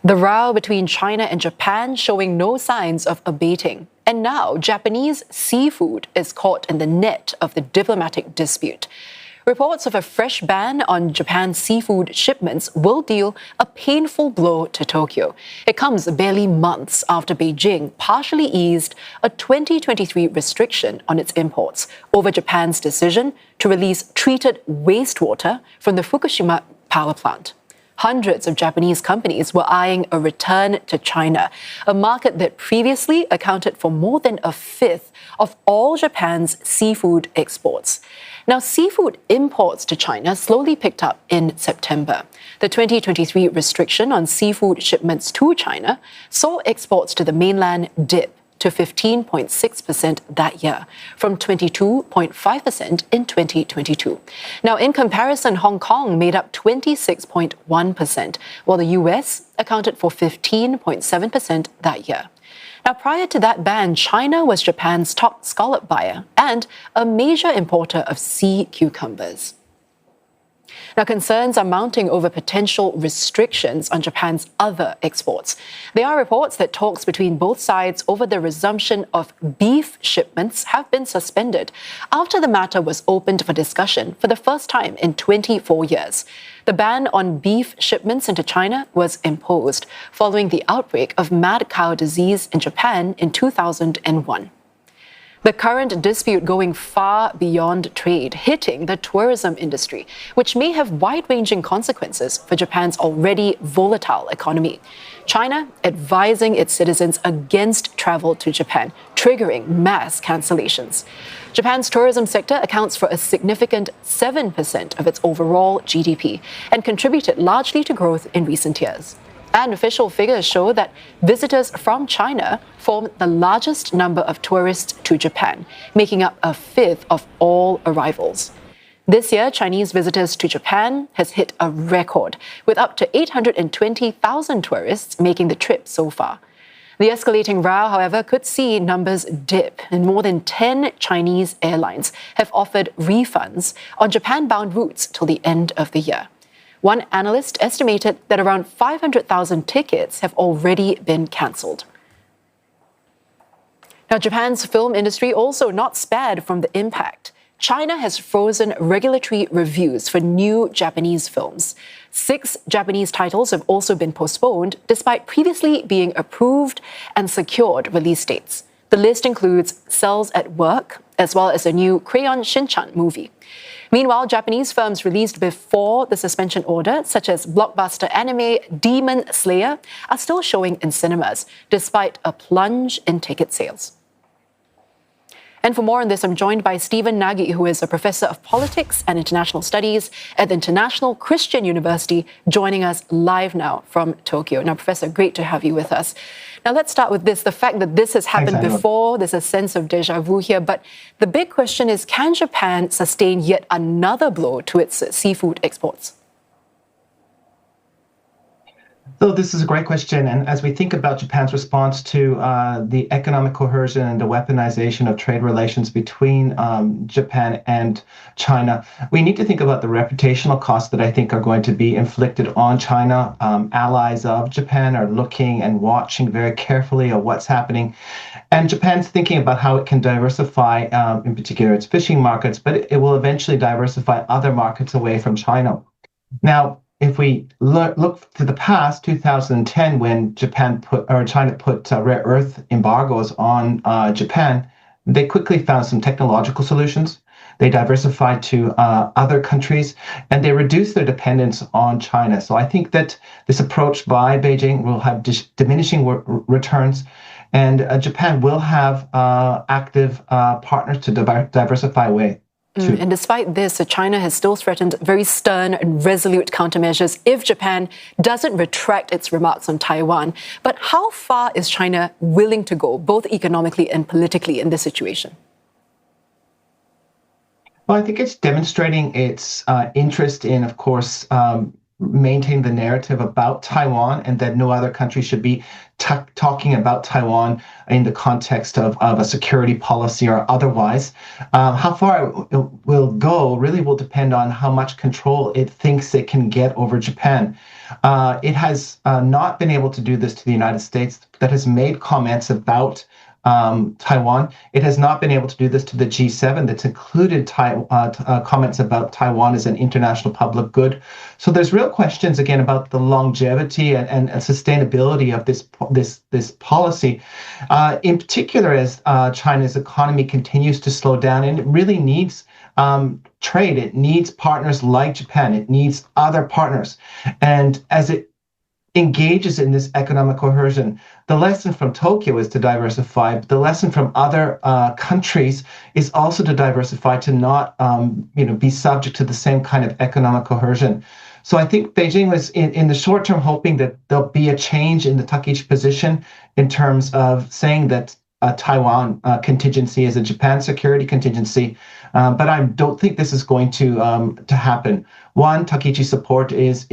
The row between China and Japan showing no signs of abating. And now Japanese seafood is caught in the net of the diplomatic dispute. Reports of a fresh ban on Japan's seafood shipments will deal a painful blow to Tokyo. It comes barely months after Beijing partially eased a 2023 restriction on its imports over Japan's decision to release treated wastewater from the Fukushima power plant. Hundreds of Japanese companies were eyeing a return to China, a market that previously accounted for more than a fifth of all Japan's seafood exports. Now, seafood imports to China slowly picked up in September. The 2023 restriction on seafood shipments to China saw exports to the mainland dip to 15.6% that year, from 22.5% in 2022. Now, in comparison, Hong Kong made up 26.1%, while the US accounted for 15.7% that year. Now, prior to that ban, China was Japan's top scallop buyer and a major importer of sea cucumbers. Now, concerns are mounting over potential restrictions on Japan's other exports. There are reports that talks between both sides over the resumption of beef shipments have been suspended after the matter was opened for discussion for the first time in 24 years. The ban on beef shipments into China was imposed following the outbreak of mad cow disease in Japan in 2001. The current dispute going far beyond trade, hitting the tourism industry, which may have wide-ranging consequences for Japan's already volatile economy. China advising its citizens against travel to Japan, triggering mass cancellations. Japan's tourism sector accounts for a significant 7% of its overall GDP and contributed largely to growth in recent years. And official figures show that visitors from China form the largest number of tourists to Japan, making up a fifth of all arrivals. This year, Chinese visitors to Japan has hit a record, with up to 820,000 tourists making the trip so far. The escalating row, however, could see numbers dip, and more than 10 Chinese airlines have offered refunds on Japan-bound routes till the end of the year. One analyst estimated that around 500,000 tickets have already been cancelled. Now, Japan's film industry also not spared from the impact. China has frozen regulatory reviews for new Japanese films. 6 Japanese titles have also been postponed, despite previously being approved and secured release dates. The list includes Cells at Work, as well as a new Crayon Shin-chan movie. Meanwhile, Japanese films released before the suspension order, such as blockbuster anime Demon Slayer, are still showing in cinemas, despite a plunge in ticket sales. And for more on this, I'm joined by Nagy, who is a professor of politics and international studies at the International Christian University, joining us live now from Tokyo. Now, Professor, great to have you with us. Now, let's start with this. The fact that this has happened before, there's a sense of déjà vu here. But the big question is, can Japan sustain yet another blow to its seafood exports? So this is a great question. And as we think about Japan's response to the economic coercion and the weaponization of trade relations between Japan and China, we need to think about the reputational costs that I think are going to be inflicted on China. Allies of Japan are looking and watching very carefully at what's happening. And Japan's thinking about how it can diversify, in particular, its fishing markets, but it will eventually diversify other markets away from China. Now, if we look to the past, 2010, when China put rare earth embargoes on Japan, they quickly found some technological solutions. They diversified to other countries, and they reduced their dependence on China. So I think that this approach by Beijing will have diminishing returns, and Japan will have active partners to diversify away. And despite this, China has still threatened very stern and resolute countermeasures if Japan doesn't retract its remarks on Taiwan. But how far is China willing to go, both economically and politically, in this situation? Well, I think it's demonstrating its interest in, of course, maintain the narrative about Taiwan and that no other country should be talking about Taiwan in the context of a security policy or otherwise. How far it will go really will depend on how much control it thinks it can get over Japan. It has not been able to do this to the United States, that has made comments about Taiwan. It has not been able to do this to the G7 that's included comments about Taiwan as an international public good. So there's real questions again about the longevity and sustainability of this policy, in particular as China's economy continues to slow down, and it really needs trade. It needs partners like Japan. It needs other partners, and as it engages in this economic coercion, the lesson from Tokyo is to diversify, but the lesson from other countries is also to diversify, to not be subject to the same kind of economic coercion. So I think Beijing was in the short term hoping that there'll be a change in the Takaichi position in terms of saying that Taiwan contingency is a Japan security contingency, but I don't think this is going to happen. One, Takaichi support is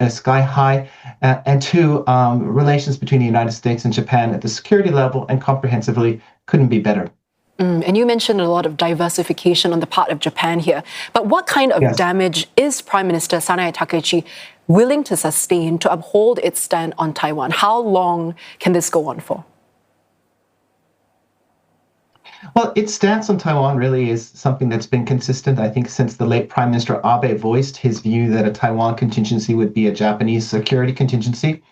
sky high, and two, relations between the United States and Japan at the security level and comprehensively couldn't be better. And you mentioned a lot of diversification on the part of Japan here, but what kind of damage is Prime Minister Sanae Takaichi willing to sustain to uphold its stand on Taiwan? How long can this go on for? Well, its stance on Taiwan really is something that's been consistent, I think, since the late Prime Minister Abe voiced his view that a Taiwan contingency would be a Japanese security contingency.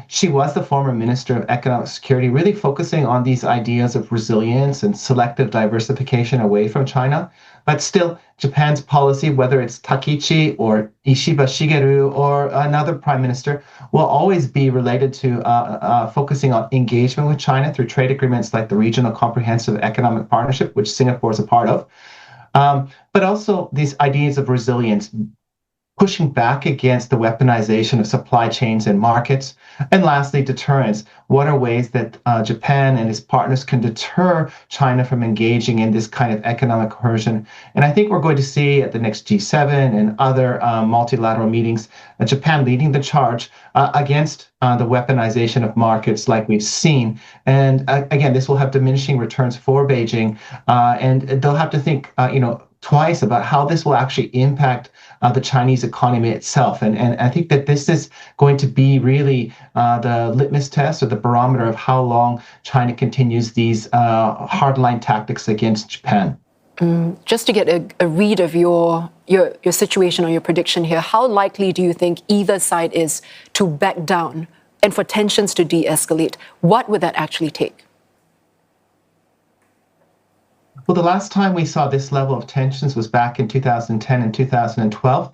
She was the former Minister of Economic Security, really focusing on these ideas of resilience and selective diversification away from China. But still, Japan's policy, whether it's Takaichi or Ishiba Shigeru or another prime minister, will always be related to focusing on engagement with China through trade agreements like the Regional Comprehensive Economic Partnership, which Singapore is a part of. But also these ideas of resilience, pushing back against the weaponization of supply chains and markets. And lastly, deterrence. What are ways that Japan and its partners can deter China from engaging in this kind of economic coercion? And I think we're going to see at the next G7 and other multilateral meetings, Japan leading the charge against the weaponization of markets like we've seen. And again, this will have diminishing returns for Beijing, and they'll have to think, twice about how this will actually impact the Chinese economy itself. And I think that this is going to be really the litmus test or the barometer of how long China continues these hardline tactics against Japan. Just to get a read of your situation or your prediction here, how likely do you think either side is to back down and for tensions to de-escalate? What would that actually take? Well, the last time we saw this level of tensions was back in 2010 and 2012,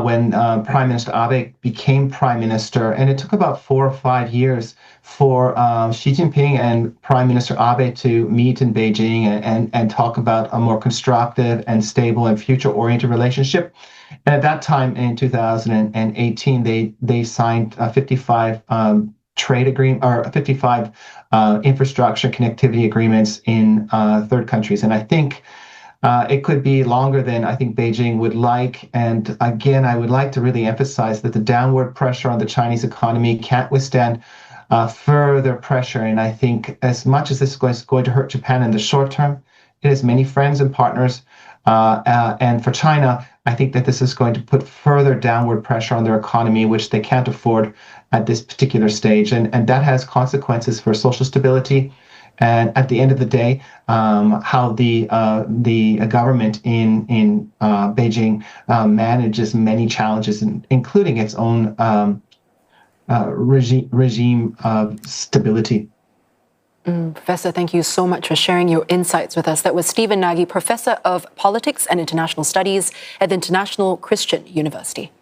when Prime Minister Abe became prime minister. And it took about 4 or 5 years for Xi Jinping and Prime Minister Abe to meet in Beijing and talk about a more constructive and stable and future-oriented relationship. And at that time, in 2018, they signed 55 trade agreement or 55 infrastructure connectivity agreements in third countries. And I think it could be longer than I think Beijing would like. And again, I would like to really emphasize that the downward pressure on the Chinese economy can't withstand further pressure. And I think as much as this is going to hurt Japan in the short term, it has many friends and partners. And for China, I think that this is going to put further downward pressure on their economy, which they can't afford at this particular stage. And that has consequences for social stability. And at the end of the day, how the government in Beijing manages many challenges, including its own regime stability. Professor, thank you so much for sharing your insights with us. That was Stephen Nagy, Professor of Politics and International Studies at the International Christian University.